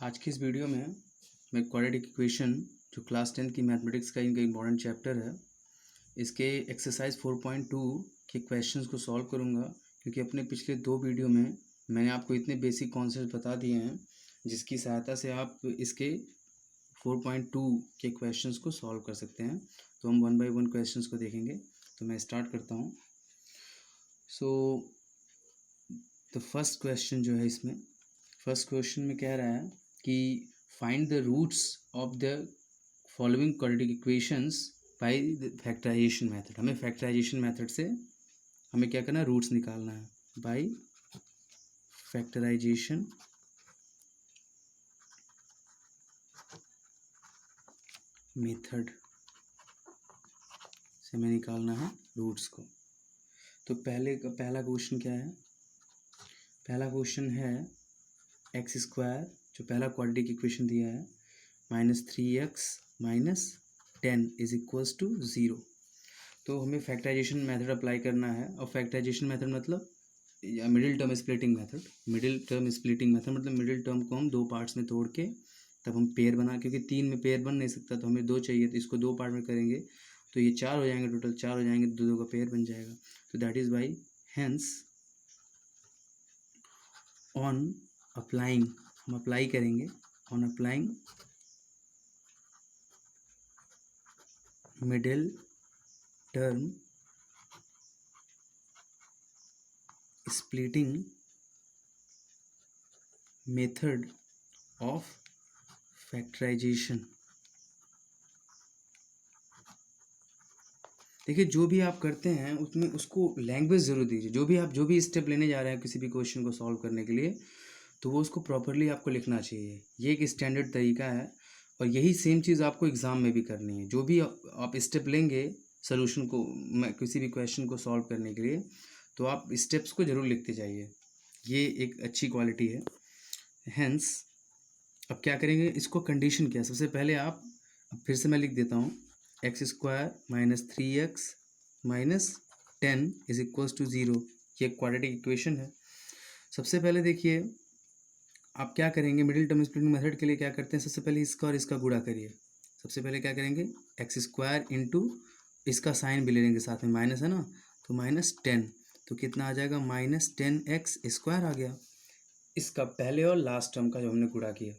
आज की इस वीडियो में मैं क्वाड्रेटिक इक्वेशन जो क्लास 10 की मैथमेटिक्स का इनका इम्पॉर्टेंट चैप्टर है, इसके एक्सरसाइज 4.2 के क्वेश्चंस को सॉल्व करूंगा। क्योंकि अपने पिछले दो वीडियो में मैंने आपको इतने बेसिक कॉन्सेप्ट बता दिए हैं जिसकी सहायता से आप इसके 4.2 के क्वेश्चंस को सॉल्व कर सकते हैं। तो हम 1 बाय 1 क्वेश्चंस को देखेंगे। तो मैं स्टार्ट करता हूँ। सो द फर्स्ट क्वेश्चन जो है, इसमें फर्स्ट क्वेश्चन में कह रहा है कि find the roots of the following quadratic equations by the factorisation method. हमें फैक्टराइजेशन मेथड से हमें क्या करना है, रूट्स निकालना है बाय फैक्टराइजेशन मेथड से हमें निकालना है रूट्स को। तो पहला क्वेश्चन क्या है? पहला क्वेश्चन है एक्स स्क्वायर, जो पहला क्वाड्रेटिक इक्वेशन दिया है, -3x - 10 इज इक्वल्स टू 0। तो हमें फैक्टराइजेशन मेथड अप्लाई करना है। और फैक्टराइजेशन मेथड मतलब middle term splitting method. Middle term splitting method मतलब मिडिल टर्म को हम दो पार्ट्स में तोड़ के तब हम पेयर बना, क्योंकि तीन में पेयर बन नहीं सकता तो हमें दो चाहिए, तो इसको दो पार्ट में करेंगे तो ये चार हो जाएंगे, टोटल चार हो जाएंगे, दो दो का पेयर बन जाएगा। तो that is by hence on applying, हम अप्लाई करेंगे on applying middle term splitting method of factorisation. देखिए, जो भी आप करते हैं उसमें उसको लैंग्वेज ज़रूर दीजिए। जो भी स्टेप लेने जा रहे हैं किसी भी क्वेश्चन को सॉल्व करने के लिए, तो वो उसको प्रॉपरली आपको लिखना चाहिए। ये एक स्टैंडर्ड तरीका है और यही सेम चीज़ आपको एग्ज़ाम में भी करनी है। जो भी आप स्टेप लेंगे सोल्यूशन को, किसी भी क्वेश्चन को सॉल्व करने के लिए, तो आप स्टेप्स को ज़रूर लिखते जाइए। ये एक अच्छी क्वालिटी है। हेंस अब क्या करेंगे, इसको कंडीशन क्या है, सबसे पहले आप, अब फिर से मैं लिख देता हूँ, x square -3x - 10 is equals to 0। ये क्वाड्रेटिक इक्वेशन है। सबसे पहले देखिए आप क्या करेंगे, मिडिल टर्म स्प्लिटिंग मेथड के लिए क्या करते हैं, सबसे पहले इसका और इसका गुणा करिए। सबसे पहले क्या करेंगे, एक्स स्क्वायर इंटू, इसका साइन भी ले लेंगे साथ में, माइनस है ना, तो -10, तो कितना आ जाएगा, -10x स्क्वायर आ गया। इसका पहले और लास्ट टर्म का जो हमने गुणा किया।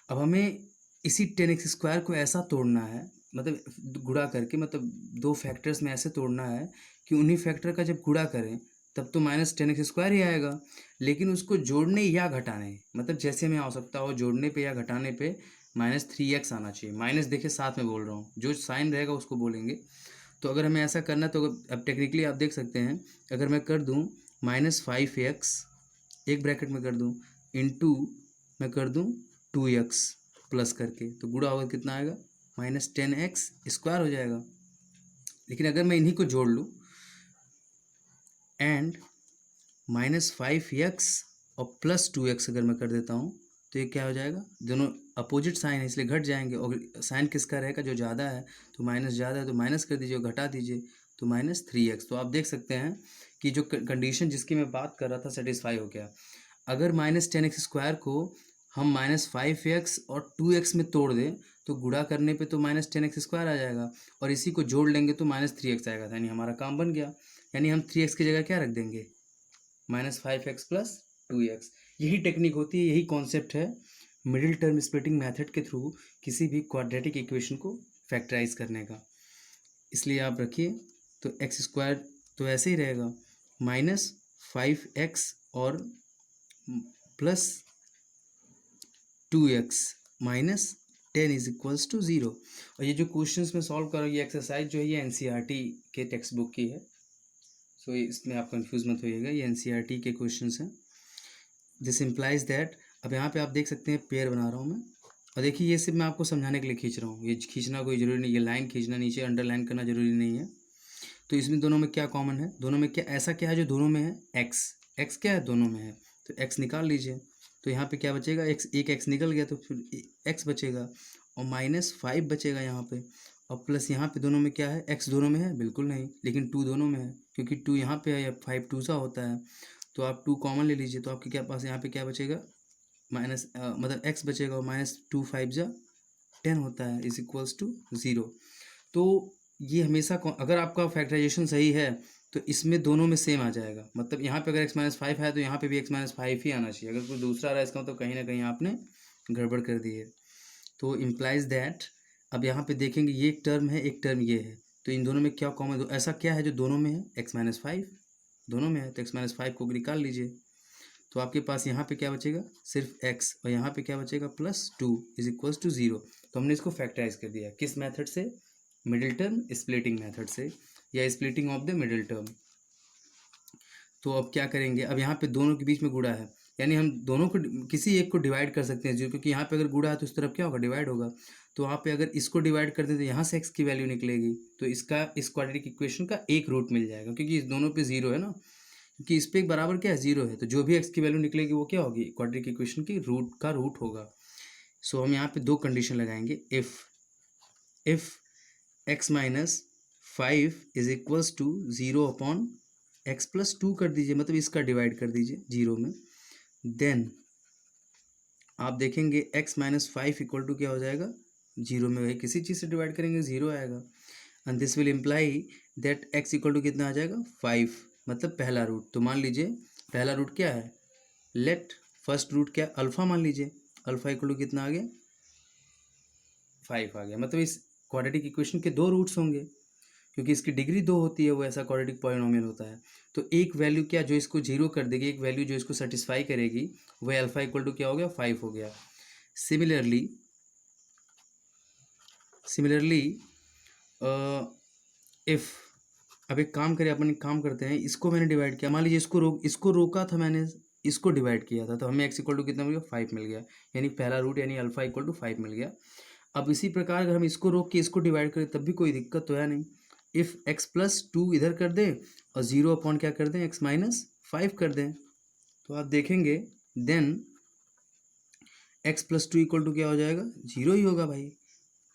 अब हमें इसी 10x स्क्वायर को ऐसा तोड़ना है, मतलब गुणा करके, मतलब दो फैक्टर्स में ऐसे तोड़ना है कि उन्हीं फैक्टर का जब गुणा करें तब तो -10x स्क्वायर ही आएगा, लेकिन उसको जोड़ने या घटाने, मतलब जैसे हमें आवश्यकता हो, जोड़ने पे या घटाने पे -3x आना चाहिए। माइनस देखिए साथ में बोल रहा हूँ, जो साइन रहेगा उसको बोलेंगे। तो अगर हमें ऐसा करना है तो अब टेक्निकली आप देख सकते हैं, अगर मैं कर दूँ -5x, एक ब्रैकेट में कर दूँ, इंटू मैं कर दूँ 2x प्लस करके, तो गुणा होगा कितना आएगा, -10x स्क्वायर हो जाएगा। लेकिन अगर मैं इन्हीं को जोड़ लूँ एंड -5x और +2x अगर मैं कर देता हूँ, तो ये क्या हो जाएगा, दोनों अपोजिट साइन है इसलिए घट जाएंगे। और साइन किसका रहेगा, जो ज़्यादा है, तो माइनस ज़्यादा है तो माइनस कर दीजिए और घटा दीजिए, तो -3x। तो आप देख सकते हैं कि जो कंडीशन जिसकी मैं बात कर रहा था सेटिस्फाई हो गया। अगर -10x स्क्वायर को हम -5x और 2x में तोड़ दें तो गुणा करने पे तो -10x स्क्वायर आ जाएगा, और इसी को जोड़ लेंगे तो -3x आएगा, यानी हमारा काम बन गया। यानी हम 3x की जगह क्या रख देंगे, -5x + 2x। यही टेक्निक होती है, यही कॉन्सेप्ट है मिडिल टर्म स्प्लिटिंग मेथड के थ्रू किसी भी क्वाड्रेटिक इक्वेशन को फैक्टराइज करने का। इसलिए आप रखिए, तो एक्स स्क्वायर तो ऐसे ही रहेगा, -5x और +2x - 10 इज इक्वल्स टू 0। और ये जो क्वेश्चंस में सॉल्व करो, ये एक्सरसाइज जो है ये एनसीईआरटी के टेक्स्ट बुक की है। सो इसमें आप कंफ्यूज मत होइएगा, ये एनसीईआरटी के क्वेश्चंस हैं। दिस इम्प्लाइज दैट, अब यहाँ पे आप देख सकते हैं पेयर बना रहा हूँ मैं, और देखिए ये सिर्फ मैं आपको समझाने के लिए खींच रहा हूँ, ये खींचना कोई ज़रूरी नहीं, ये लाइन खींचना, नीचे अंडरलाइन करना ज़रूरी नहीं है। तो इसमें दोनों में क्या कॉमन है, दोनों में क्या ऐसा क्या है जो दोनों में है, एक्स। एक्स क्या है, दोनों में है, तो एक्स निकाल लीजिए। तो यहाँ पे क्या बचेगा, एक्स, एक एक्स निकल गया तो फिर एक्स बचेगा, और -5 बचेगा यहाँ पे, और प्लस यहाँ पे दोनों में क्या है, एक्स दोनों में है, बिल्कुल नहीं, लेकिन 2 दोनों में है, क्योंकि 2 यहाँ पे है या 5 2 सा होता है। तो आप 2 कॉमन ले लीजिए, तो आपके क्या पास यहाँ पे क्या बचेगा, माइनस मतलब एक्स बचेगा और माइनस 2 5 जा 10 होता है इज इक्वल्स टू 0। तो ये हमेशा अगर आपका फैक्टराइजेशन सही है तो इसमें दोनों में सेम आ जाएगा। मतलब यहाँ पे अगर x-5 है तो यहाँ पे भी x-5 ही आना चाहिए। अगर कोई दूसरा आ रहा है इसका मतलब कहीं ना कहीं आपने गड़बड़ कर दी है। तो इम्प्लाइज दैट, अब यहाँ पे देखेंगे ये एक टर्म है एक टर्म ये है, तो इन दोनों में क्या कॉमन, ऐसा क्या है जो दोनों में है, x-5 दोनों में है, तो x-5 को निकाल लीजिए। तो आपके पास यहाँ पे क्या बचेगा, सिर्फ x, और यहाँ पे क्या बचेगा +2 इज इक्वल्स टू 0। तो हमने इसको फैक्टराइज कर दिया किस मेथड से, मिडिल टर्म स्प्लिटिंग मेथड से, या splitting of the middle term. तो अब क्या करेंगे, अब यहाँ पे दोनों के बीच में गुणा है, यानी हम दोनों को किसी एक को डिवाइड कर सकते हैं जीरो, क्योंकि यहाँ पे अगर गुणा है तो उस तरफ क्या होगा, डिवाइड होगा। तो वहाँ पे अगर इसको डिवाइड कर दें तो यहाँ से x की वैल्यू निकलेगी, तो इसका इस क्वाड्रेटिक इक्वेशन का एक रूट मिल जाएगा, क्योंकि इस दोनों पे जीरो है ना, क्योंकि इस पे एक बराबर क्या है, जीरो है, तो जो भी x की वैल्यू निकलेगी वो क्या होगी, क्वाड्रेटिक इक्वेशन की रूट होगा। सो हम यहाँ पे दो कंडीशन लगाएंगे, if x-5 is equals to 0 upon x+2 कर दीजिए, मतलब इसका डिवाइड कर दीजिए जीरो में, देन आप देखेंगे x-5 इक्वल टू क्या हो जाएगा, जीरो में वही किसी चीज़ से डिवाइड करेंगे जीरो आएगा, and this will imply that x equal to कितना आ जाएगा 5, मतलब पहला रूट। तो मान लीजिए पहला रूट क्या है, लेट फर्स्ट रूट क्या, अल्फ़ा मान लीजिए, अल्फ़ा इक्वल टू कितना आ गया 5 आ गया। मतलब इस क्वाड्रेटिक इक्वेशन के दो रूट्स होंगे, क्योंकि इसकी डिग्री 2 होती है, वो ऐसा क्वाड्रेटिक पॉलिनोमियल होता है। तो एक वैल्यू क्या जो इसको जीरो कर देगी, एक वैल्यू जो इसको सेटिस्फाई करेगी, वह अल्फ़ा इक्वल टू क्या हो गया 5 हो गया। सिमिलरली इफ़, अब एक काम करें, अपन एक काम करते हैं, इसको मैंने डिवाइड किया, मान लीजिए इसको रोका था मैंने, इसको डिवाइड किया था, तो हमें x इक्वल टू कितना मिल गया 5 मिल गया, यानी पहला रूट यानी अल्फ़ा इक्वल टू 5 मिल गया। अब इसी प्रकार अगर हम इसको रोक के इसको डिवाइड करें तब भी कोई दिक्कत तो है नहीं। इफ़ x+2 इधर कर दें और 0 अपॉन क्या कर दें, x-5 कर दें, तो आप देखेंगे देन x+2 इक्वल टू क्या हो जाएगा, जीरो ही होगा भाई।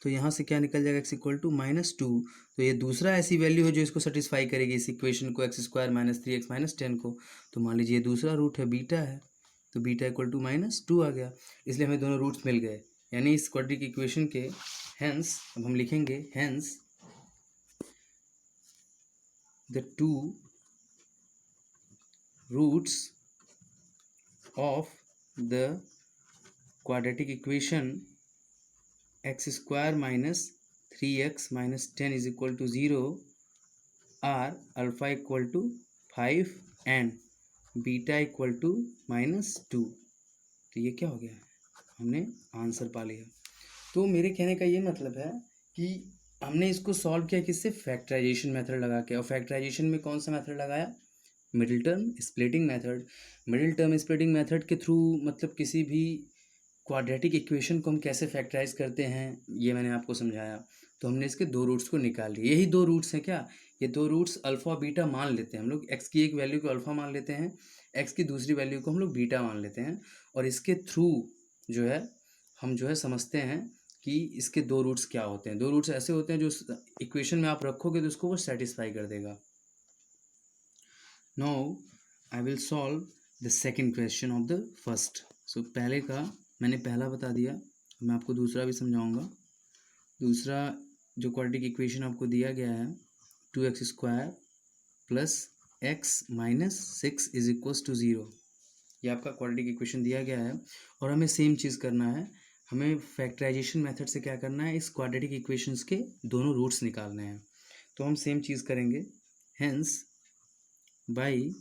तो यहाँ से क्या निकल जाएगा, x इक्वल टू -2। तो ये दूसरा ऐसी वैल्यू है जो इसको सेटिस्फाई करेगी इस इक्वेशन को, x² - 3x - 10 को। तो मान लीजिए दूसरा रूट है बीटा है, तो बीटा इक्वल टू -2 आ गया, इसलिए हमें दोनों रूट्स मिल गए। यानी इस क्वाड्रेटिक इक्वेशन के हेंस, अब हम लिखेंगे hence the two roots of the quadratic equation x² - 3x - 10 is equal to 0 are alpha equal to 5 and beta equal to -2। तो ये क्या हो गया, हमने आंसर पा लिया। तो मेरे कहने का ये मतलब है कि हमने इसको सॉल्व किया किससे, फैक्टराइजेशन मेथड लगा के। और फैक्टराइजेशन में कौन सा मेथड लगाया, middle term splitting method. Middle term splitting method के थ्रू मतलब किसी भी क्वाड्रेटिक इक्वेशन को हम कैसे फैक्टराइज करते हैं ये मैंने आपको समझाया। तो हमने इसके दो रूट्स को निकाल लिए, यही दो रूट्स हैं क्या, ये दो रूट्स अल्फ़ा बीटा मान लेते हैं हम लोग, एक्स की एक वैल्यू को अल्फ़ा मान लेते हैं, एक्स की दूसरी वैल्यू को हम लोग बीटा मान लेते हैं, और इसके थ्रू जो है हम जो है समझते हैं कि इसके दो रूट्स क्या होते हैं। दो रूट्स ऐसे होते हैं जो इक्वेशन में आप रखोगे तो उसको वो सेटिस्फाई कर देगा। Now I will solve the second question of the first. So पहले का मैंने पहला बता दिया, मैं आपको दूसरा भी समझाऊंगा। दूसरा जो क्वाड्रेटिक इक्वेशन आपको दिया गया है 2x² + x - 6 is equals to 0, ये आपका क्वाड्रेटिक इक्वेशन दिया गया है। और हमें सेम चीज़ करना है, हमें फैक्टराइजेशन मेथड से क्या करना है, इस क्वाड्रेटिक इक्वेशंस के दोनों रूट्स निकालने हैं। तो हम सेम चीज़ करेंगे, hence by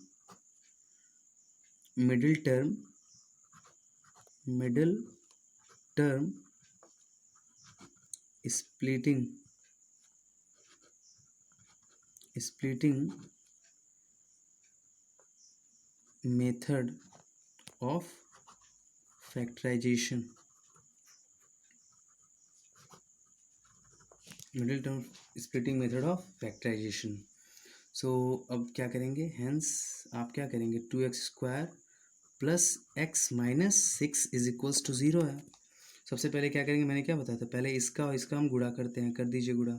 middle term splitting method of factorization, middle term splitting method of factorisation. So अब क्या करेंगे, हेंस आप क्या करेंगे, 2x² + x - 6 is equals to 0 है। सबसे पहले क्या करेंगे, मैंने क्या बताया था, पहले इसका और इसका हम गुणा करते हैं, कर दीजिए गुणा,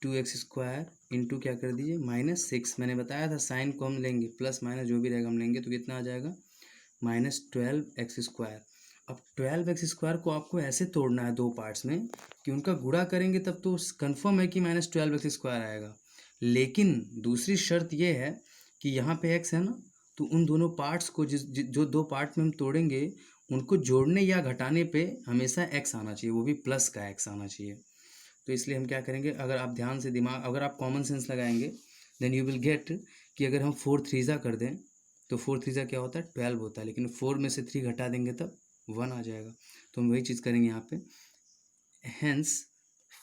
2x² इंटू क्या कर दीजिए -6, मैंने बताया था साइन को हम लेंगे, प्लस माइनस जो भी रहेगा हम लेंगे, तो कितना आ जाएगा -12x²। अब 12x² को आपको ऐसे तोड़ना है दो पार्ट्स में कि उनका गुणा करेंगे तब तो कंफर्म है कि -12x² आएगा। लेकिन दूसरी शर्त ये है कि यहाँ पे x है ना, तो उन दोनों पार्ट्स को जो दो पार्ट में हम तोड़ेंगे उनको जोड़ने या घटाने पे हमेशा x आना चाहिए, वो भी प्लस का x आना चाहिए। तो इसलिए हम क्या करेंगे, अगर आप ध्यान से अगर आप कॉमन सेंस लगाएंगे देन यू विल गेट कि अगर हम 4 3 कर दें तो 4 3 क्या होता है 12 होता है, लेकिन 4 में से 3 घटा देंगे तब 1 आ जाएगा। तो हम वही चीज़ करेंगे यहाँ पे, हैंस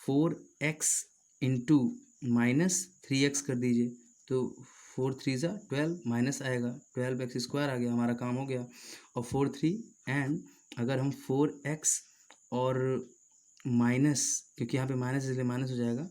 4x इंटू -3x कर दीजिए, तो 4 3 12 माइनस आएगा, 12x² आ गया, हमारा काम हो गया। और 4 3 एंड अगर हम 4x और माइनस, क्योंकि यहाँ पे माइनस इसलिए माइनस हो जाएगा,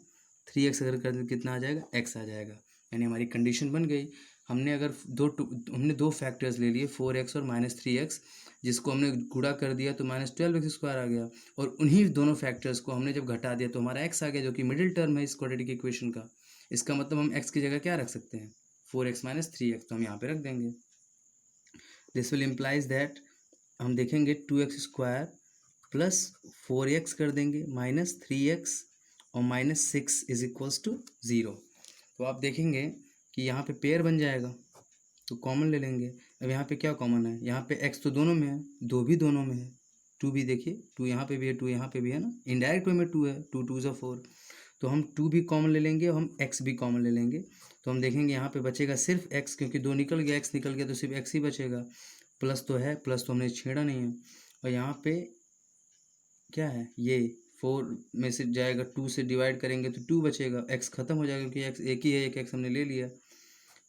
3x अगर कर दे कितना आ जाएगा, x आ जाएगा। यानी हमारी कंडीशन बन गई। हमने दो फैक्टर्स ले लिए 4x और -3x, जिसको हमने गुणा कर दिया तो -12x² आ गया, और उन्हीं दोनों फैक्टर्स को हमने जब घटा दिया तो हमारा x आ गया, जो कि मिडिल टर्म है इस क्वाड्रेटिक इक्वेशन का। इसका मतलब हम x की जगह क्या रख सकते हैं, 4x - 3x, तो हम यहाँ पे रख देंगे। दिस विल इम्प्लाइज दैट, हम देखेंगे 2x² प्लस 4x कर देंगे -3x और -6 = 0। तो आप देखेंगे कि यहाँ पे पेयर बन जाएगा, तो कॉमन ले लेंगे। अब यहाँ पे क्या कॉमन है, यहाँ पे x तो दोनों में है, 2 भी दोनों में है, 2 भी देखिए, 2 यहाँ पे भी है, 2 यहाँ पे भी है ना, इनडायरेक्ट वे में 2 है, 2 2 = 4। तो हम 2 भी कॉमन ले लेंगे और हम x भी कॉमन ले लेंगे। तो हम देखेंगे यहाँ पे बचेगा सिर्फ x, क्योंकि 2 निकल गया, x निकल गया तो सिर्फ x ही बचेगा। प्लस तो है, प्लस तो हमने छेड़ा नहीं है। और यहाँ पे क्या है, ये 4 में से जाएगा, 2 से डिवाइड करेंगे तो 2 बचेगा, x खत्म हो जाएगा क्योंकि x एक ही है, एक x हमने ले लिया,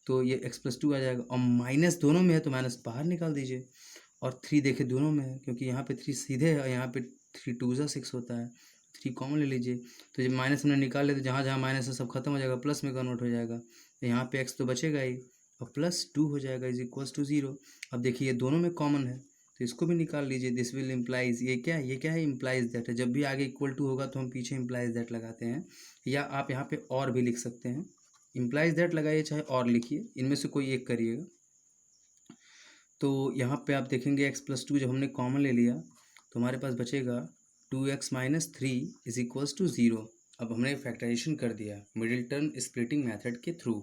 तो ये x + 2 आ जाएगा। और माइनस दोनों में है तो माइनस बाहर निकाल दीजिए। और 3 देखिए दोनों में है, क्योंकि यहाँ पे 3 सीधे है और यहाँ पे 3 2 = 6 होता है, 3 कॉमन ले लीजिए। तो जब माइनस हमने निकाल लिया तो जहाँ जहाँ माइनस है सब खत्म हो जाएगा, प्लस में कन्वर्ट हो जाएगा। तो यहाँ पे x तो बचेगा ही और +2 हो जाएगा = 0। अब देखिए ये दोनों में कॉमन है तो इसको भी निकाल लीजिए। दिस विल इम्प्लाइज, ये क्या है, इम्प्लाइज दैट है। जब भी आगे = होगा तो हम पीछे इम्प्लाइज दैट लगाते हैं, या आप यहाँ पे और भी लिख सकते हैं, इम्प्लाइज दैट लगाइए चाहे और लिखिए, इनमें से कोई एक करिएगा। तो यहाँ पे आप देखेंगे x + 2 जब हमने कॉमन ले लिया तो हमारे पास बचेगा 2x - 3 = 0। अब हमने फैक्टराइजेशन कर दिया मिडिल टर्म स्प्लिटिंग मेथड के थ्रू।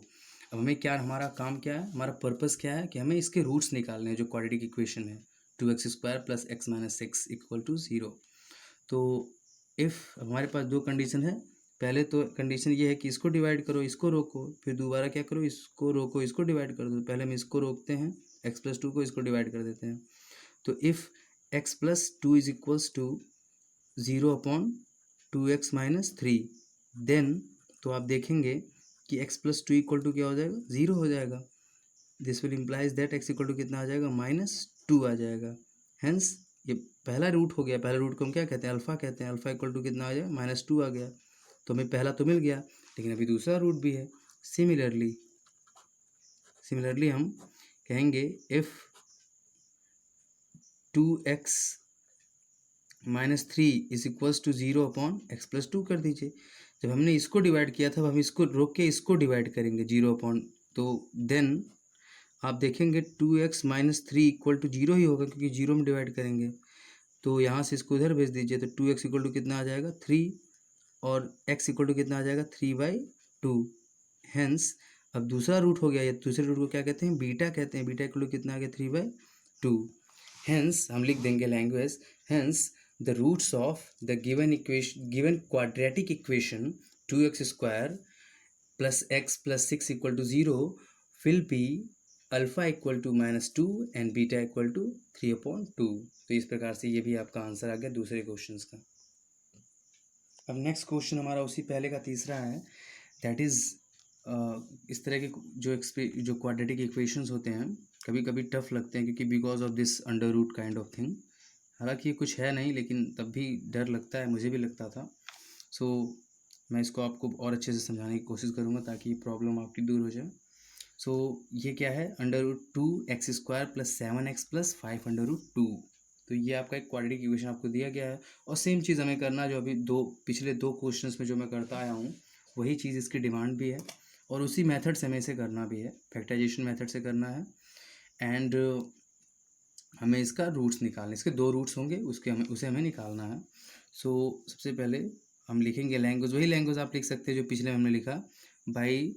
अब हमें क्या, हमारा काम क्या है, हमारा पर्पस क्या है कि हमें इसके रूट्स निकालने हैं, जो क्वाड्रेटिक इक्वेशन है 2x² + x - 6 = 0। तो इफ़ हमारे पास दो कंडीशन है, पहले तो कंडीशन ये है कि इसको डिवाइड करो, इसको रोको, फिर दोबारा क्या करो, इसको रोको, इसको डिवाइड कर दो। पहले हम इसको रोकते हैं, x + 2 को, इसको डिवाइड कर देते हैं। तो इफ़ x + 2 = 0/2x - 3, देन तो आप देखेंगे कि x + 2 = क्या हो जाएगा, 0 हो जाएगा। This will implies that x = कितना आ जाएगा, -2 आ जाएगा। हेंस ये पहला रूट हो गया, पहला रूट को हम क्या कहते हैं, अल्फ़ा कहते हैं। अल्फ़ा = कितना आ जाएगा, -2 आ गया। तो हमें पहला तो मिल गया, लेकिन अभी दूसरा रूट भी है। सिमिलरली हम कहेंगे इफ़ 2x - 3 = 0/x + 2 कर दीजिए। जब हमने इसको डिवाइड किया था, अब हम इसको रोक के इसको डिवाइड करेंगे 0 अपॉन, तो देन आप देखेंगे 2x - 3 = 0 ही होगा, क्योंकि 0 में डिवाइड करेंगे। तो यहाँ से इसको इधर भेज दीजिए, तो 2x = कितना आ जाएगा, 3, और x = कितना आ जाएगा, 3/2। हेंस अब दूसरा रूट हो गया, ये दूसरे रूट को क्या कहते हैं, बीटा कहते हैं। बीटा = कितना आ गया, 3/2। हेंस हम लिख देंगे language, hence the roots of the given quadratic equation 2x² + x + 6 = 0 will be alpha = -2 and beta = 3/2। तो इस प्रकार से ये भी आपका आंसर आ गया दूसरे क्वेश्चंस का। अब नेक्स्ट क्वेश्चन हमारा उसी पहले का तीसरा है, दैट इज़ इस तरह के जो क्वाड्रेटिक इक्वेशंस होते हैं कभी कभी टफ लगते हैं, क्योंकि because of this under root kind of thing. हालांकि ये कुछ है नहीं, लेकिन तब भी डर लगता है, मुझे भी लगता था। सो मैं इसको आपको और अच्छे से समझाने की कोशिश करूँगा ताकि प्रॉब्लम आपकी दूर हो जाए। सो ये क्या है, √2x² + 7x + 5√2। तो ये आपका एक क्वाड्रेटिक इक्वेशन आपको दिया गया है, और सेम चीज़ हमें करना है जो अभी पिछले दो क्वेश्चंस में जो मैं करता आया हूँ, वही चीज़ इसकी डिमांड भी है, और उसी मेथड से हमें इसे करना भी है, फैक्टराइजेशन मेथड से करना है। एंड हमें इसका रूट्स निकालना, इसके 2 रूट्स होंगे, उसे हमें निकालना है। सो सबसे पहले हम लिखेंगे लैंग्वेज, वही लैंग्वेज आप लिख सकते हैं जो पिछले में हमने लिखा, by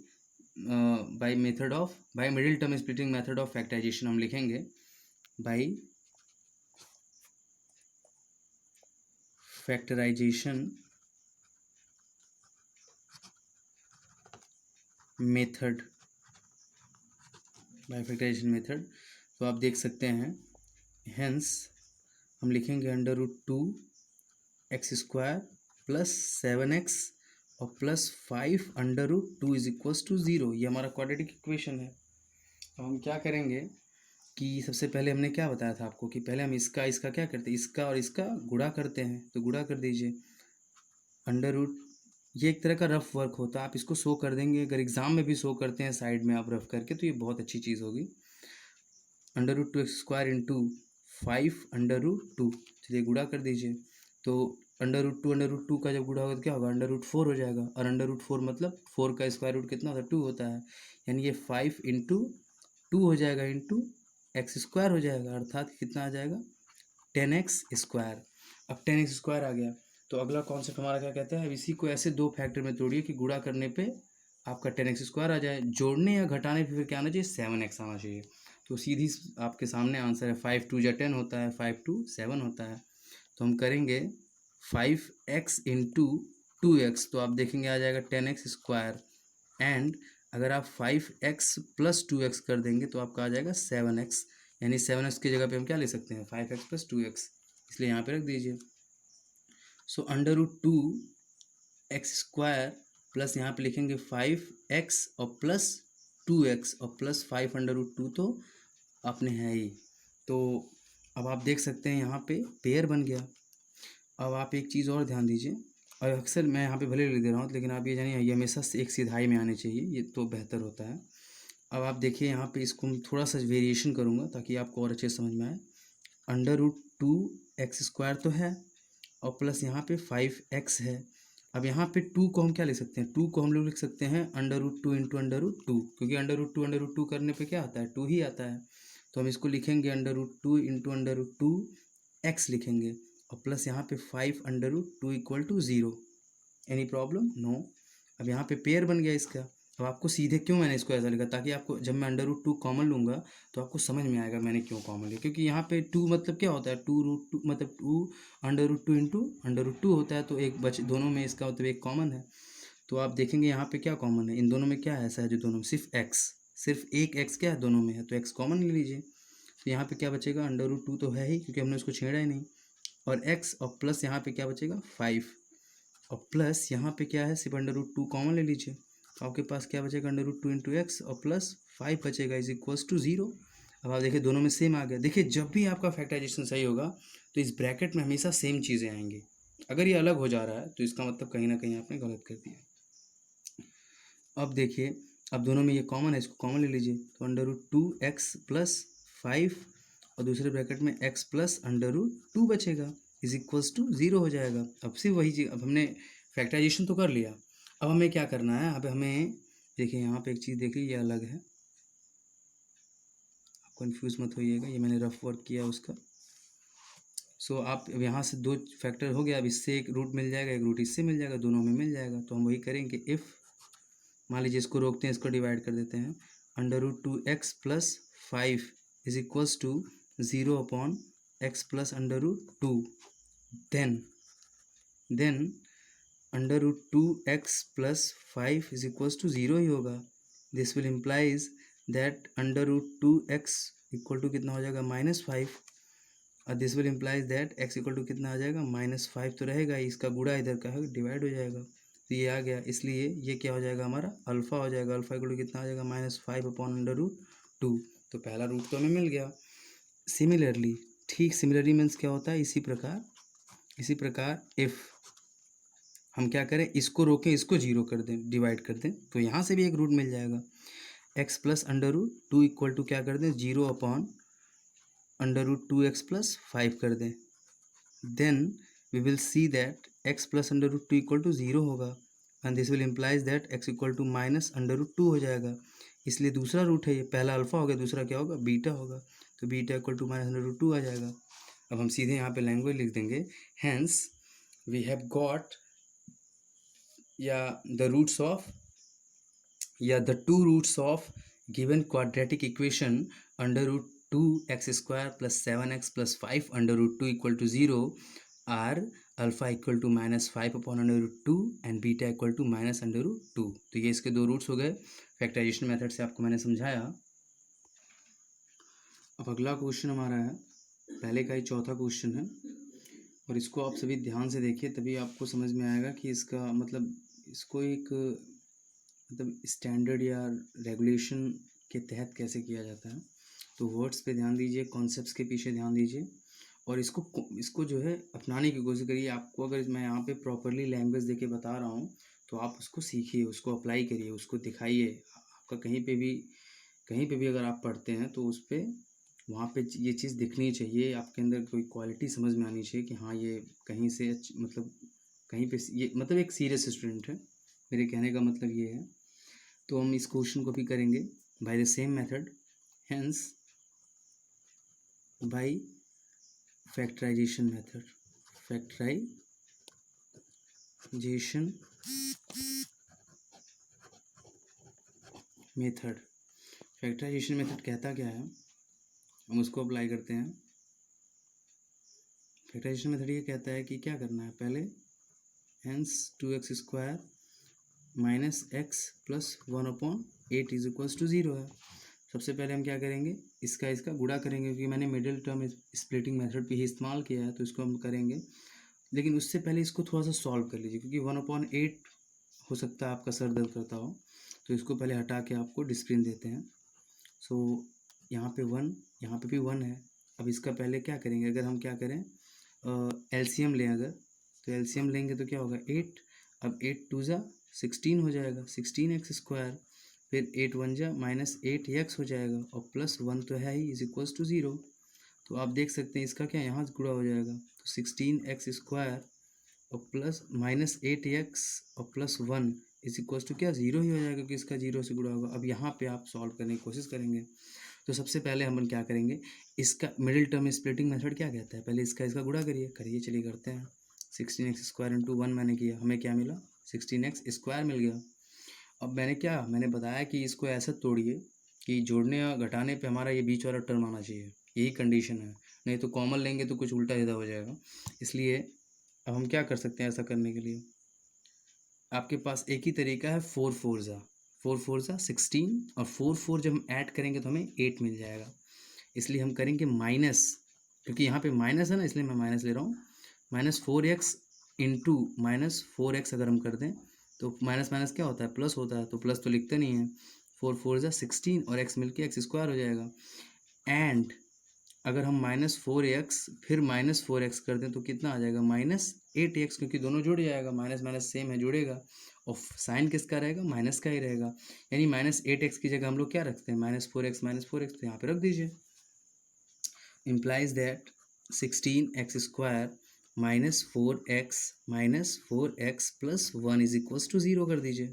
by middle term splitting method of factorisation हम लिखेंगे by factorisation method, by factorisation method. तो आप देख सकते हैं, हेंस हम लिखेंगे under root 2x² plus 7x और plus 5 under root 2 is equals to 0। ये हमारा क्वाड्रेटिक इक्वेशन है। अब हम क्या करेंगे कि सबसे पहले हमने क्या बताया था आपको कि पहले हम इसका क्या करते हैं, इसका और इसका गुणा करते हैं। तो गुणा कर दीजिए अंडर रूट, ये एक तरह का रफ वर्क होता है, आप इसको शो कर देंगे, अगर एग्जाम में भी शो करते हैं साइड में आप रफ करके, तो ये बहुत अच्छी चीज़ होगी। Under root 2x² into 5 under root 2, चलिए गुणा कर दीजिए। तो अंडर रूट टू का जब गुणा होगा तो क्या होगा, अंडर रूट 4 हो जाएगा, और अंडर रूट 4 मतलब 4 का स्क्वायर रूट कितना होता है, 2 होता है, यानी ये 5 इंटू 2 हो जाएगा इंटू x² हो जाएगा, अर्थात कितना आ जाएगा 10x²। अब 10x² आ गया, तो अगला कॉन्सेप्ट हमारा क्या कहता है, अब इसी को ऐसे 2 फैक्टर में तोड़िए कि गुणा करने पे आपका 10x² आ जाए, जोड़ने या घटाने पे फिर क्या आना चाहिए, 7x आना चाहिए। तो सीधी आपके सामने आंसर है, 5 2 10 होता है, 5 2 7 होता है। तो हम करेंगे 5x इंटू 2x, तो आप देखेंगे आ जाएगा 10x², एंड अगर आप 5x प्लस 2x कर देंगे तो आपका आ जाएगा 7x, यानी 7x की जगह पे हम क्या ले सकते हैं, 5x प्लस 2x, इसलिए यहाँ पे रख दीजिए। So under root 2x² plus यहाँ पे लिखेंगे 5x और प्लस 2x और प्लस 5 अंडर रूट 2, तो अपने है ही। तो अब आप देख सकते हैं यहाँ पे पेयर बन गया। अब आप एक चीज़ और ध्यान दीजिए, और अक्सर मैं यहाँ पे भले लिख दे रहा हूँ, लेकिन आप ये जानिए ये हमेशा से एक सिधाई में आने चाहिए, ये तो बेहतर होता है। अब आप देखिए यहाँ पे इसको मैं थोड़ा सा वेरिएशन करूँगा ताकि आपको और अच्छे से समझ में आए। अंडर रूट 2x² तो है, और प्लस यहाँ पे 5x है। अब यहाँ पे 2 को हम क्या लिख सकते हैं, 2 को हम लोग लिख सकते हैं under root 2 into under root 2, क्योंकि अंडर रूट 2 करने पे क्या आता है, 2 ही आता है। तो हम इसको लिखेंगे under root 2 into under root 2 x लिखेंगे, और प्लस यहाँ पे 5 under root 2 equal to 0। Any problem, no. अब यहाँ पे पेयर बन गया इसका। अब आपको सीधे क्यों मैंने इसको ऐसा लिखा, ताकि आपको जब मैं अंडर रूट 2 कॉमन लूँगा तो आपको समझ में आएगा मैंने क्यों कॉमन लिया, क्योंकि यहाँ पे 2 मतलब क्या होता है, 2 रूट 2 मतलब 2 under root 2 into under root 2 होता है, तो एक बच दोनों में इसका मतलब एक कॉमन है। तो आप देखेंगे यहाँ पे क्या कॉमन है, इन दोनों में क्या है ऐसा है जो दोनों में, सिर्फ एक्स, सिर्फ एक एक्स क्या है दोनों में है, तो एक्स कॉमन ले लीजिए। तो यहाँ पे क्या बचेगा, अंडर रूट 2 तो है ही क्योंकि हमने उसको छेड़ा ही नहीं, और एक्स और प्लस यहाँ पे क्या बचेगा 5, और प्लस यहाँ पे क्या है, सिर्फ अंडर रूट 2 कॉमन ले लीजिए, तो आपके पास क्या बचेगा अंडर रूट 2 इंटू एक्स और प्लस 5 बचेगा इज इक्वल्स टू 0। अब आप देखिए दोनों में सेम आ गया। देखिए जब भी आपका फैक्टराइजेशन सही होगा तो इस ब्रैकेट में हमेशा सेम चीज़ें आएंगी, अगर ये अलग हो जा रहा है तो इसका मतलब कहीं ना कहीं आपने गलत कर दिया। अब देखिए, अब दोनों में ये कॉमन है, इसको कॉमन ले लीजिए, तो अंडर रूट 2x प्लस 5 और दूसरे ब्रैकेट में x प्लस अंडर रूट 2 बचेगा इज इक्वल्स टू 0 हो जाएगा। अब सिर्फ वही चीज़, अब हमने फैक्टराइजेशन तो कर लिया, अब हमें क्या करना है, अब हमें देखिए यहाँ पे एक चीज़ देखिए ये अलग है, आप कन्फ्यूज़ मत होइएगा, ये मैंने रफ वर्क किया उसका। सो आप अब यहाँ से 2 फैक्टर हो गया, अब इससे एक रूट मिल जाएगा, एक रूट इससे मिल जाएगा, दोनों में मिल जाएगा। तो हम वही करेंगे, इफ़ मान लीजिए इसको रोकते हैं, इसको डिवाइड कर देते हैं, under root 2x plus 5 is equals to 0 upon x plus under root 2, then under root 2x plus 5 is equals to 0 ही होगा। This will implies that under root 2x equal to कितना हो जाएगा -5, और this will implies that x equal to कितना आ जाएगा -5, तो रहेगा ही, इसका गुणा इधर का है डिवाइड हो जाएगा, तो ये आ गया, इसलिए ये क्या हो जाएगा हमारा अल्फ़ा हो जाएगा, अल्फ़ा इक्वल टू कितना आ जाएगा -5 अपॉन अंडर रूट 2। तो पहला रूट तो हमें मिल गया। सिमिलरली, ठीक सिमिलरली मीन्स क्या होता है, इसी प्रकार इफ़ हम क्या करें, इसको रोकें, इसको 0 कर दें, डिवाइड कर दें, तो यहाँ से भी एक रूट मिल जाएगा, x plus under root 2 equal to क्या कर दें 0 upon under root 2x plus 5 कर दें, then we will see that x plus under root 2 equal to 0 होगा, and this will implies that x equal to minus under root 2 हो जाएगा। इसलिए दूसरा रूट है, ये पहला अल्फ़ा हो गया, दूसरा क्या होगा बीटा होगा। तो तो beta equal to minus under root two आ जाएगा। अब हम सीधे यहाँ पे लैंग्वेज लिख देंगे, हैंस वी हैव गॉट या द रूट्स ऑफ या the two roots of given quadratic equation under root two x square plus 7x plus 5 under root two equal to 0 are alpha equal to minus 5 upon under root two and beta equal to minus under root to. तो ये इसके दो roots हो गए। Factorisation method से आपको मैंने समझाया। अब अगला क्वेश्चन हमारा है, पहले का ही चौथा क्वेश्चन है, और इसको आप सभी ध्यान से देखिए तभी आपको समझ में आएगा कि इसका मतलब इसको एक मतलब स्टैंडर्ड या रेगुलेशन के तहत कैसे किया जाता है। तो वर्ड्स पे ध्यान दीजिए, कॉन्सेप्ट्स के पीछे ध्यान दीजिए और इसको जो है अपनाने की कोशिश करिए। आपको अगर मैं यहाँ पे प्रॉपरली लैंग्वेज देके बता रहा हूँ तो आप उसको सीखिए, उसको अप्लाई करिए, उसको दिखाइए। आपका कहीं पे भी अगर आप पढ़ते हैं तो उस पर वहाँ पे ये चीज़ दिखनी चाहिए, आपके अंदर कोई क्वालिटी समझ में आनी चाहिए कि हाँ ये कहीं से मतलब कहीं पे ये मतलब एक सीरियस स्टूडेंट है, मेरे कहने का मतलब ये है। तो हम इस क्वेश्चन को भी करेंगे by the same method, hence by factorisation method. Factorisation method कहता क्या है, हम उसको अप्लाई करते हैं। फैक्टराइजेशन मेथड ये कहता है कि क्या करना है, पहले hence 2x square minus x plus 1 upon 8 is equals to 0 है। सबसे पहले हम क्या करेंगे, इसका गुणा करेंगे, क्योंकि मैंने मिडिल टर्म स्प्लिटिंग मेथड पे ही इस्तेमाल किया है तो इसको हम करेंगे। लेकिन उससे पहले इसको थोड़ा सा सॉल्व कर लीजिए, क्योंकि 1/8 हो सकता है आपका सर दर्द करता हो, तो इसको पहले हटा के आपको डिस्प्लिन देते हैं। सो यहाँ पे 1, यहाँ पे भी 1 है। अब इसका पहले क्या करेंगे, अगर हम क्या करें एलसीएम लें, अगर तो एलसीएम लेंगे तो क्या होगा 8। अब 8 2 जा 16 हो जाएगा, 16x स्क्वायर, फिर 8 1 जा माइनस 8x हो जाएगा और प्लस 1 तो है ही इज इक्वल्स टू 0। तो आप देख सकते हैं इसका क्या यहाँ गुणा हो जाएगा, तो 16x स्क्वायर और प्लस माइनस 8x और प्लस 1 इज इक्वल्स टू क्या 0 ही हो जाएगा, क्योंकि इसका 0 से गुणा होगा। अब यहाँ पे आप सॉल्व करने की कोशिश करेंगे। तो सबसे पहले हम क्या करेंगे, इसका मिडिल टर्म स्प्लिटिंग मेथड क्या कहता है, पहले इसका गुणा करिए। चलिए करते हैं। 16x स्क्वायर इंटू 1 मैंने किया, हमें क्या मिला 16x स्क्वायर मिल गया। अब मैंने बताया कि इसको ऐसा तोड़िए कि जोड़ने या घटाने पे हमारा ये बीच वाला टर्म आना चाहिए, यही कंडीशन है, नहीं तो कॉमन लेंगे तो कुछ उल्टा सीधा हो जाएगा। इसलिए अब हम क्या कर सकते हैं, ऐसा करने के लिए आपके पास एक ही तरीका है, 4 4 जा 16 और 4 4 जब हम ऐड करेंगे तो हमें 8 मिल जाएगा। इसलिए हम करेंगे माइनस, क्योंकि यहाँ पे माइनस है ना इसलिए मैं माइनस ले रहा हूँ, -4x इंटू -4x अगर हम कर दें तो माइनस माइनस क्या होता है प्लस होता है, तो प्लस तो लिखते नहीं है। 4 4 जा 16 और x मिलके एक्स स्क्वायर हो जाएगा। एंड अगर हम -4x फिर -4x कर दें तो कितना आ जाएगा -8x, क्योंकि दोनों जुड़ जाएगा, माइनस माइनस सेम है जुड़ेगा, और साइन किसका रहेगा माइनस का ही रहेगा। यानी -8x की जगह हम लोग क्या रखते हैं -4x तो यहाँ पे रख दीजिए। implies that 16x square -4x plus 1 is equals to 0 कर दीजिए।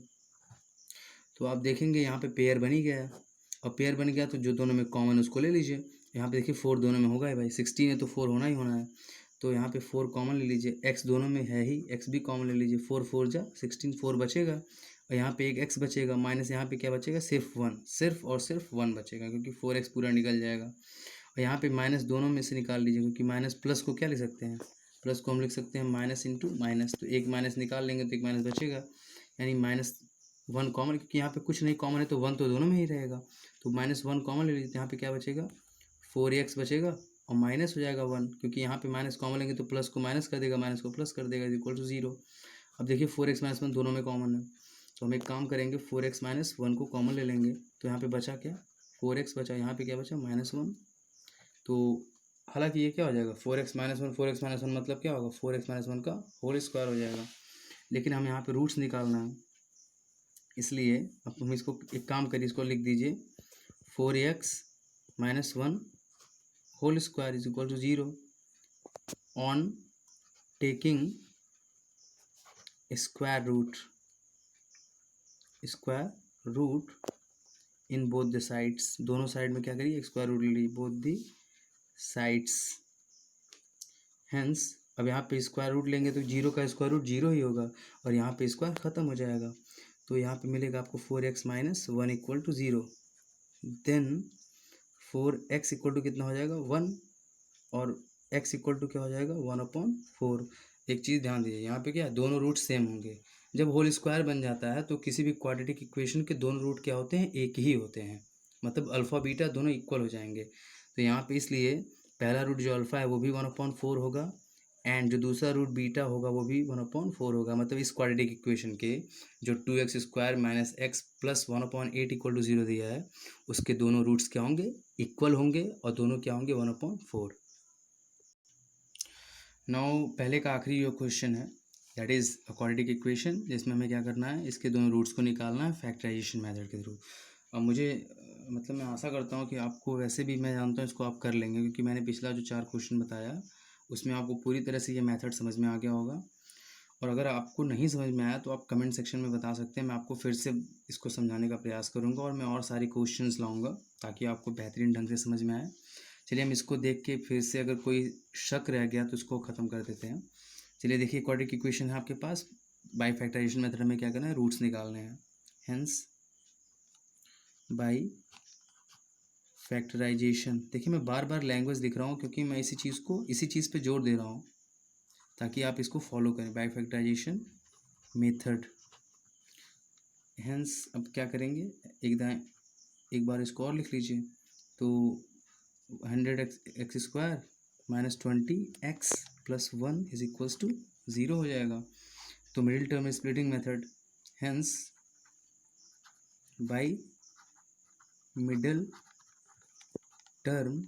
तो आप देखेंगे यहाँ पे पेयर बन ही गया, और पेयर बन गया तो जो दोनों में कॉमन उसको ले लीजिए। यहाँ पे देखिए 4 दोनों में होगा है भाई, 16 है तो 4 होना ही होना है, तो यहाँ पे 4 कॉमन ले लीजिए। x दोनों में है ही, x भी कॉमन ले लीजिए। 4 4 जा 16, 4 बचेगा और यहाँ पे एक x बचेगा, माइनस यहाँ पे क्या बचेगा सिर्फ 1, सिर्फ और सिर्फ 1 बचेगा, क्योंकि 4x पूरा निकल जाएगा। और यहाँ पे माइनस दोनों में से निकाल लीजिए, क्योंकि माइनस प्लस को क्या लिख सकते हैं, प्लस को हम लिख सकते हैं माइनस इंटू माइनस, तो एक माइनस निकाल लेंगे तो एक माइनस बचेगा, यानी -1 कॉमन, क्योंकि यहाँ पे कुछ नहीं कॉमन है तो 1 तो दोनों में ही रहेगा, तो -1 कॉमन ले लीजिए। यहाँ पे क्या बचेगा 4x बचेगा और माइनस हो जाएगा 1, क्योंकि यहाँ पे माइनस कॉमन लेंगे तो प्लस को माइनस कर देगा, माइनस को प्लस कर देगा, इक्वल टू 0। अब देखिए 4x - 1 दोनों में कॉमन है, तो हम एक काम करेंगे 4x - 1 को कॉमन ले लेंगे, तो यहाँ पे बचा क्या 4x बचा, यहाँ पे क्या बचा -1। तो हालांकि ये क्या हो जाएगा 4x - 1 मतलब क्या होगा 4x - 1 का होल स्क्वायर हो जाएगा, लेकिन हम यहाँ पे रूट्स निकालना है, इसलिए अब हम इसको एक काम करिए, इसको लिख दीजिए 4x - 1 whole square is equal to 0 on taking square root in both the sides. दोनों साइड में क्या करिए स्क्वायर रूट ले लीजिए, बोथ दी साइड्स। हेंस अब यहाँ पे स्क्वायर रूट लेंगे तो जीरो का स्क्वायर रूट जीरो ही होगा और यहाँ पे स्क्वायर ख़त्म हो जाएगा। तो यहाँ पे मिलेगा आपको 4x minus 1 equal to 0। Then 4x equal to कितना हो जाएगा 1 और x इक्वल टू क्या हो जाएगा 1/4। एक चीज़ ध्यान दीजिए, यहाँ पे क्या है, दोनों रूट सेम होंगे। जब होल स्क्वायर बन जाता है तो किसी भी क्वाड्रेटिक इक्वेशन के दोनों रूट क्या होते हैं, एक ही होते हैं, मतलब अल्फ़ा बीटा दोनों इक्वल हो जाएंगे। तो यहाँ पे इसलिए पहला रूट जो अल्फ़ा है वो भी 1/4 होगा एंड जो दूसरा रूट बीटा होगा वो भी 1/4 होगा। मतलब इस क्वाड्रेटिक इक्वेशन के जो 2x² minus x plus 1/8 equal to 0 दिया है उसके दोनों रूट्स क्या होंगे, इक्वल होंगे और दोनों क्या होंगे 1/4। नाउ पहले का आखिरी जो क्वेश्चन है that is a quadratic equation, जिसमें हमें क्या करना है, इसके दोनों रूट्स को निकालना है फैक्टराइजेशन मेथड के थ्रू। अब मुझे मतलब मैं आशा करता हूँ कि आपको, वैसे भी मैं जानता हूँ इसको आप कर लेंगे क्योंकि मैंने पिछला जो 4 क्वेश्चन बताया उसमें आपको पूरी तरह से ये मेथड समझ में आ गया होगा। और अगर आपको नहीं समझ में आया तो आप कमेंट सेक्शन में बता सकते हैं, मैं आपको फिर से इसको समझाने का प्रयास करूँगा और मैं और सारे क्वेश्चंस लाऊंगा ताकि आपको बेहतरीन ढंग से समझ में आए। चलिए हम इसको देख के फिर से अगर कोई शक रह गया तो इसको ख़त्म कर देते हैं। चलिए देखिए, क्वाड्रेटिक इक्वेशन है आपके पास, बाई फैक्टराइजेशन मेथड में क्या करना है, रूट्स निकालने हैं। हेंस बाई फैक्टराइजेशन, देखिए मैं बार बार लैंग्वेज लिख रहा हूँ क्योंकि मैं इसी चीज़ पे जोर दे रहा हूँ ताकि आप इसको फॉलो करें। By factorisation method. हेंस अब क्या करेंगे, एक बार इसको और लिख लीजिए। तो 100x² minus 20x plus 1 is equals to 0 हो जाएगा। तो middle term splitting method. Hence by middle term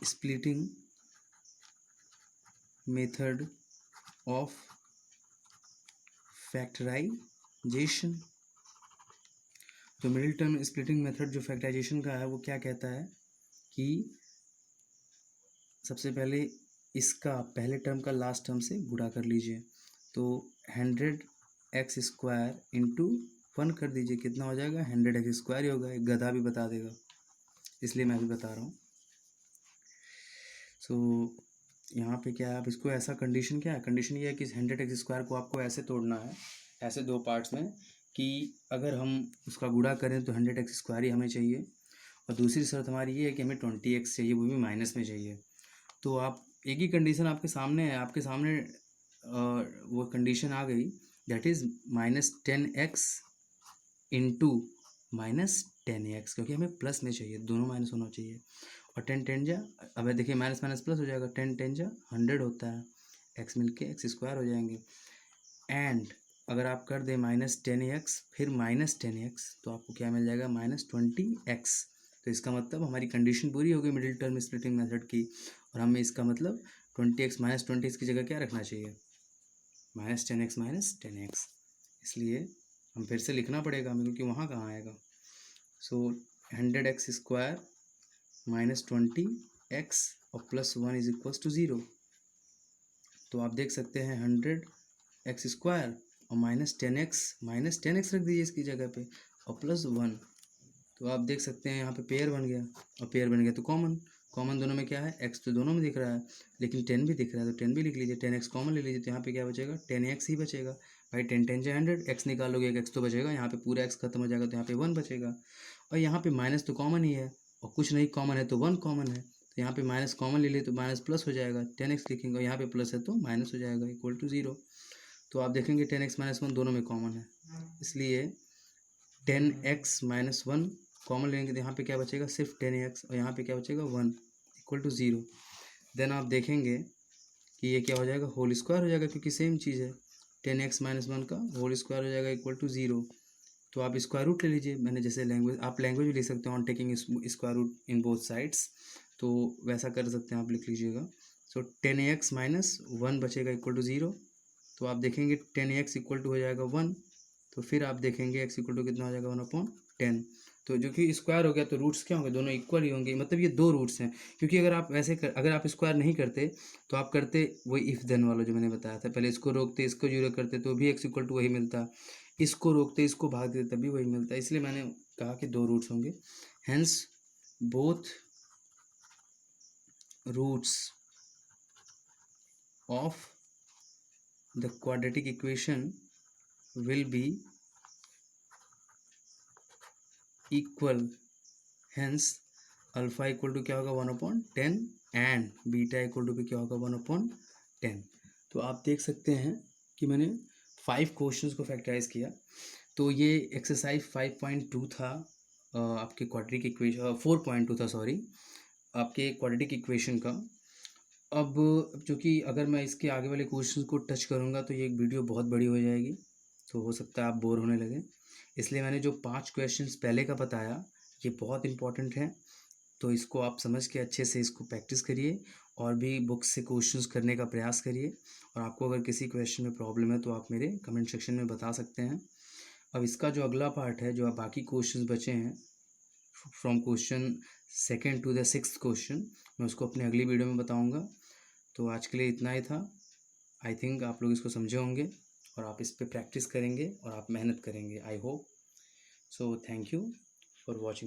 splitting method of factorization। तो मिडिल टर्म स्प्लिटिंग मेथड जो फैक्टराइजेशन का है वो क्या कहता है कि सबसे पहले इसका पहले टर्म का लास्ट टर्म से गुणा कर लीजिए। तो 100x² इंटू 1 कर दीजिए, कितना हो जाएगा 100x² ही होगा। एक गधा भी बता देगा, इसलिए मैं भी बता रहा हूँ। सो यहाँ पे क्या है, आप इसको ऐसा कंडीशन क्या है, कंडीशन ये है कि 100x² को आपको ऐसे तोड़ना है, ऐसे दो पार्ट्स में, कि अगर हम उसका गुणा करें तो 100x² ही हमें चाहिए और दूसरी शर्त हमारी ये है कि हमें 20x चाहिए, वो भी माइनस में चाहिए। तो आप एक ही कंडीशन आपके सामने है, आपके सामने वो कंडीशन आ गई, that is -10x into -10x, क्योंकि हमें प्लस में चाहिए, दोनों माइनस होना चाहिए। और 10 10 जा, अब देखिए माइनस माइनस प्लस हो जाएगा, 10 10 जा 100 होता है, x मिलके x² हो जाएंगे। एंड अगर आप कर दें -10x फिर -10x तो आपको क्या मिल जाएगा -20x। तो इसका मतलब हमारी कंडीशन पूरी हो गई मिडिल टर्म स्प्लिटिंग मेथड की, और हमें इसका मतलब 20x -20x की जगह क्या रखना चाहिए, -10x -10x। इसलिए हम फिर से लिखना पड़ेगा हमें क्योंकि वहाँ कहाँ आएगा। सो 100x² -20x और प्लस 1 इज इक्वल्स टू 0। तो आप देख सकते हैं 100x² और -10x रख दीजिए इसकी जगह पे और प्लस 1। तो आप देख सकते हैं यहाँ पे पेयर बन गया, और पेयर बन गया तो कॉमन दोनों में क्या है, x तो दोनों में दिख रहा है लेकिन 10 भी दिख रहा है, तो 10 भी लिख लीजिए, 10x कॉमन ले लीजिए, तो यहाँ पे क्या बचेगा 10x ही बचेगा। भाई 10 10 जा 100, x निकालोगे एक x तो बचेगा, यहाँ पे पूरा x खत्म हो जाएगा तो यहाँ पे 1 बचेगा। और यहाँ पे माइनस तो कॉमन ही है और कुछ नहीं कॉमन है तो 1 कॉमन है, तो यहाँ पे माइनस कॉमन ले लिए तो माइनस प्लस हो जाएगा, 10x लिखेंगे और यहाँ पे प्लस है तो माइनस हो जाएगा इक्वल टू 0। तो आप देखेंगे 10x -1 दोनों में कॉमन है, इसलिए 10x -1 कॉमन लेंगे तो यहाँ पे क्या बचेगा सिर्फ 10x और यहाँ पे क्या बचेगा 1 इक्वल टू 0। देन आप देखेंगे कि ये क्या हो जाएगा, होल स्क्वायर हो जाएगा क्योंकि सेम चीज़ है, 10x -1 का होल स्क्वायर हो जाएगा इक्वल टू 0। तो आप स्क्वायर रूट ले लीजिए, मैंने जैसे आप लैंग्वेज भी लिख सकते हो on taking square root in both sides, तो वैसा कर सकते हैं आप, लिख लीजिएगा। सो 10x -1 बचेगा इक्वल टू 0। तो आप देखेंगे 10x इक्वल टू हो जाएगा 1, तो फिर आप देखेंगे x इक्वल टू कितना हो जाएगा 1/10। तो जो कि स्क्वायर हो गया तो रूट्स क्या होंगे, दोनों इक्वल ही होंगे, मतलब ये दो रूट्स हैं। क्योंकि अगर आप स्क्वायर नहीं करते तो आप करते वही इफ देन वाला जो मैंने बताया था, पहले इसको रोकते इसको जीरो करते तो भी x इक्वल टू वही मिलता, इसको रोकते इसको भाग देते तभी वही मिलता है, इसलिए मैंने कहा कि दो रूट्स होंगे। hence both roots of the quadratic equation will be equal, hence alpha equal to क्या होगा 1/10 एंड बीटा इक्वल टू भी क्या होगा 1/10। तो आप देख सकते हैं कि मैंने 5 क्वेश्चंस को फैक्टराइज किया। तो ये एक्सरसाइज 5.2 था आपके क्वाड्रेटिक इक्वेशन, 4.2 था सॉरी, आपके क्वाड्रेटिक इक्वेशन का। अब चूँकि अगर मैं इसके आगे वाले क्वेश्चंस को टच करूँगा तो ये एक वीडियो बहुत बड़ी हो जाएगी, तो हो सकता है आप बोर होने लगें। इसलिए मैंने जो 5 क्वेश्चंस पहले का बताया ये बहुत इंपॉर्टेंट है, तो इसको आप समझ के अच्छे से इसको प्रैक्टिस करिए और भी बुक्स से क्वेश्चंस करने का प्रयास करिए। और आपको अगर किसी क्वेश्चन में प्रॉब्लम है तो आप मेरे कमेंट सेक्शन में बता सकते हैं। अब इसका जो अगला पार्ट है, जो आप बाकी क्वेश्चंस बचे हैं from question second to the 6th question, मैं उसको अपने अगली वीडियो में बताऊंगा। तो आज के लिए इतना ही था। आई थिंक आप लोग इसको समझे होंगे और आप इस पर प्रैक्टिस करेंगे और आप मेहनत करेंगे, I hope so. Thank you for watching.